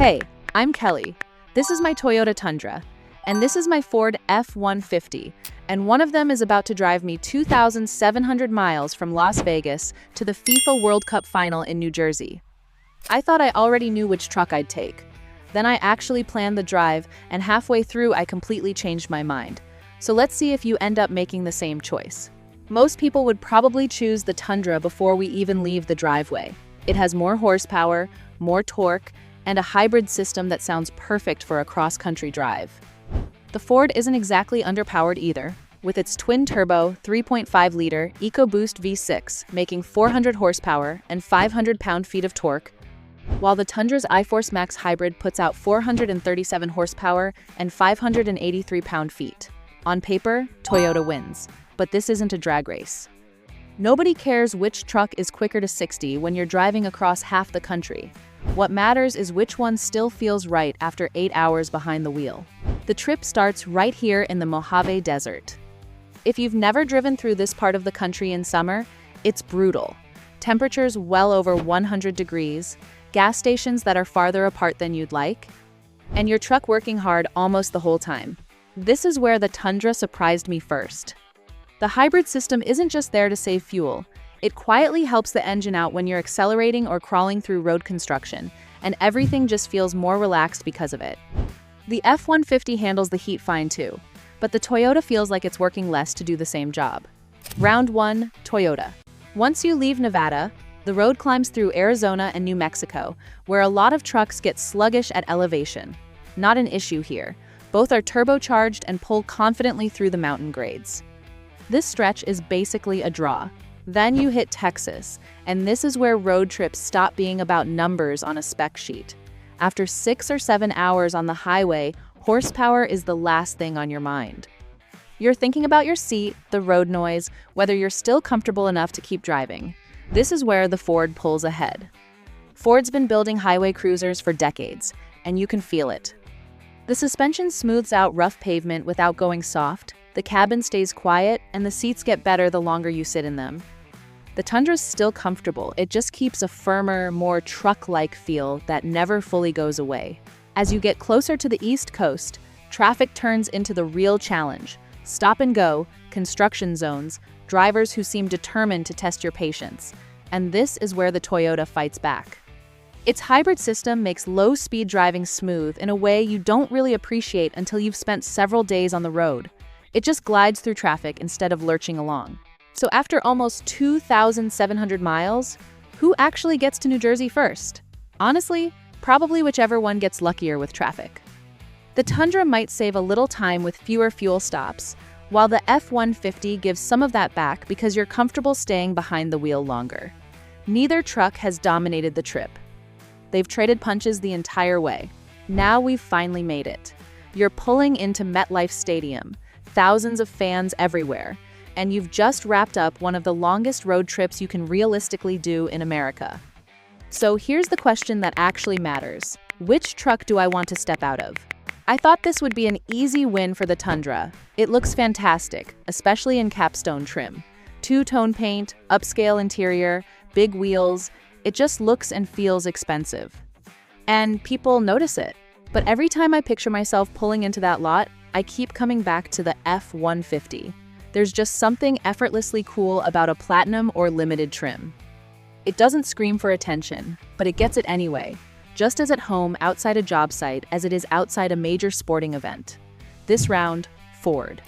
Hey, I'm Kelly. This is my Toyota Tundra, and this is my Ford F-150, and one of them is about to drive me 2,700 miles from Las Vegas to the FIFA World Cup Final in New Jersey. I thought I already knew which truck I'd take. Then I actually planned the drive, and halfway through I completely changed my mind. So let's see if you end up making the same choice. Most people would probably choose the Tundra before we even leave the driveway. It has more horsepower, more torque, and a hybrid system that sounds perfect for a cross-country drive. The Ford isn't exactly underpowered either, with its twin-turbo 3.5-liter EcoBoost V6 making 400 horsepower and 500 pound-feet of torque, while the Tundra's iForce Max Hybrid puts out 437 horsepower and 583 pound-feet. On paper, Toyota wins, but this isn't a drag race. Nobody cares which truck is quicker to 60 when you're driving across half the country. What matters is which one still feels right after 8 hours behind the wheel. The trip starts right here in the Mojave Desert. If you've never driven through this part of the country in summer, it's brutal. Temperatures well over 100 degrees, gas stations that are farther apart than you'd like, and your truck working hard almost the whole time. This is where the Tundra surprised me first. The hybrid system isn't just there to save fuel. It quietly helps the engine out when you're accelerating or crawling through road construction, and everything just feels more relaxed because of it. The F-150 handles the heat fine too, but the Toyota feels like it's working less to do the same job. Round 1, Toyota. Once you leave Nevada, the road climbs through Arizona and New Mexico, where a lot of trucks get sluggish at elevation. Not an issue here. Both are turbocharged and pull confidently through the mountain grades. This stretch is basically a draw. Then you hit Texas, and this is where road trips stop being about numbers on a spec sheet. After 6 or 7 hours on the highway, horsepower is the last thing on your mind. You're thinking about your seat, the road noise, whether you're still comfortable enough to keep driving. This is where the Ford pulls ahead. Ford's been building highway cruisers for decades, and you can feel it. The suspension smooths out rough pavement without going soft, the cabin stays quiet, and the seats get better the longer you sit in them. The Tundra's still comfortable, it just keeps a firmer, more truck-like feel that never fully goes away. As you get closer to the East Coast, traffic turns into the real challenge. Stop and go, construction zones, drivers who seem determined to test your patience. And this is where the Toyota fights back. Its hybrid system makes low-speed driving smooth in a way you don't really appreciate until you've spent several days on the road. It just glides through traffic instead of lurching along. So after almost 2,700 miles, who actually gets to New Jersey first? Honestly, probably whichever one gets luckier with traffic. The Tundra might save a little time with fewer fuel stops, while the F-150 gives some of that back because you're comfortable staying behind the wheel longer. Neither truck has dominated the trip. They've traded punches the entire way. Now we've finally made it. You're pulling into MetLife Stadium, thousands of fans everywhere, and you've just wrapped up one of the longest road trips you can realistically do in America. So here's the question that actually matters. Which truck do I want to step out of? I thought this would be an easy win for the Tundra. It looks fantastic, especially in capstone trim. Two-tone paint, upscale interior, big wheels. It just looks and feels expensive. And people notice it. But every time I picture myself pulling into that lot, I keep coming back to the F-150. There's just something effortlessly cool about a platinum or limited trim. It doesn't scream for attention, but it gets it anyway, just as at home outside a job site as it is outside a major sporting event. This round, Ford.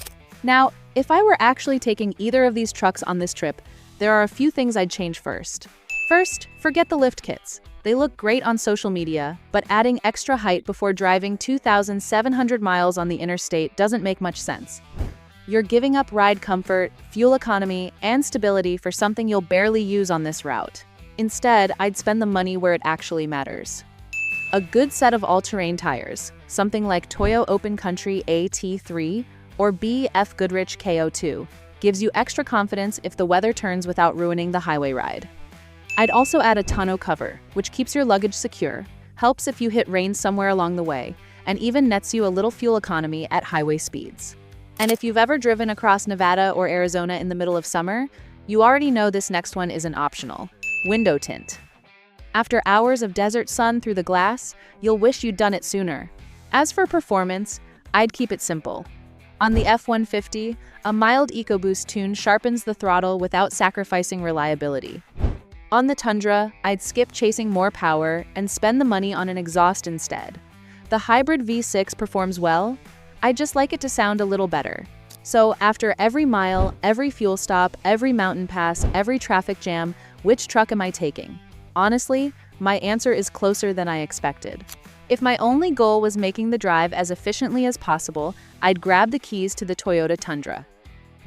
Now, if I were actually taking either of these trucks on this trip, there are a few things I'd change first. First, forget the lift kits. They look great on social media, but adding extra height before driving 2,700 miles on the interstate doesn't make much sense. You're giving up ride comfort, fuel economy, and stability for something you'll barely use on this route. Instead, I'd spend the money where it actually matters. A good set of all-terrain tires, something like Toyo Open Country AT3 or BF Goodrich KO2, gives you extra confidence if the weather turns without ruining the highway ride. I'd also add a tonneau cover, which keeps your luggage secure, helps if you hit rain somewhere along the way, and even nets you a little fuel economy at highway speeds. And if you've ever driven across Nevada or Arizona in the middle of summer, you already know this next one isn't optional. Window tint. After hours of desert sun through the glass, you'll wish you'd done it sooner. As for performance, I'd keep it simple. On the F-150, a mild EcoBoost tune sharpens the throttle without sacrificing reliability. On the Tundra, I'd skip chasing more power and spend the money on an exhaust instead. The hybrid V6 performs well, I'd just like it to sound a little better. So after every mile, every fuel stop, every mountain pass, every traffic jam, which truck am I taking? Honestly, my answer is closer than I expected. If my only goal was making the drive as efficiently as possible, I'd grab the keys to the Toyota Tundra.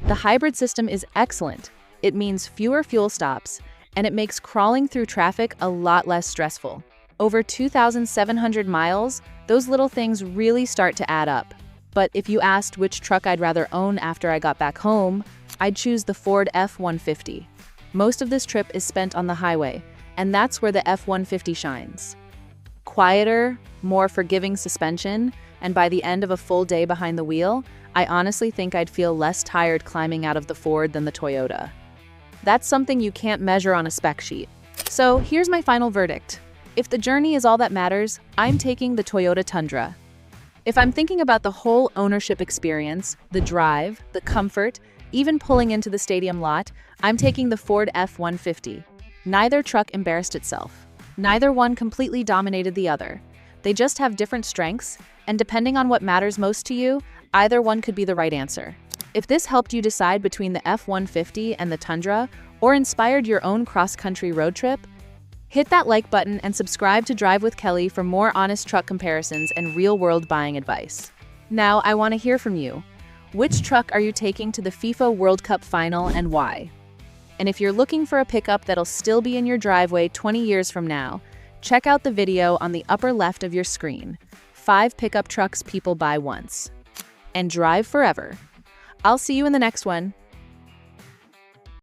The hybrid system is excellent. It means fewer fuel stops, and it makes crawling through traffic a lot less stressful. Over 2,700 miles, those little things really start to add up. But if you asked which truck I'd rather own after I got back home, I'd choose the Ford F-150. Most of this trip is spent on the highway, and that's where the F-150 shines. Quieter, more forgiving suspension, and by the end of a full day behind the wheel, I honestly think I'd feel less tired climbing out of the Ford than the Toyota. That's something you can't measure on a spec sheet. So here's my final verdict. If the journey is all that matters, I'm taking the Toyota Tundra. If I'm thinking about the whole ownership experience, the drive, the comfort, even pulling into the stadium lot, I'm taking the Ford F-150. Neither truck embarrassed itself. Neither one completely dominated the other. They just have different strengths, and depending on what matters most to you, either one could be the right answer. If this helped you decide between the F-150 and the Tundra, or inspired your own cross-country road trip, hit that like button and subscribe to Drive with Kelly for more honest truck comparisons and real-world buying advice. Now, I want to hear from you. Which truck are you taking to the FIFA World Cup Final and why? And if you're looking for a pickup that'll still be in your driveway 20 years from now, check out the video on the upper left of your screen. 5 pickup trucks people buy once. And drive forever. I'll see you in the next one.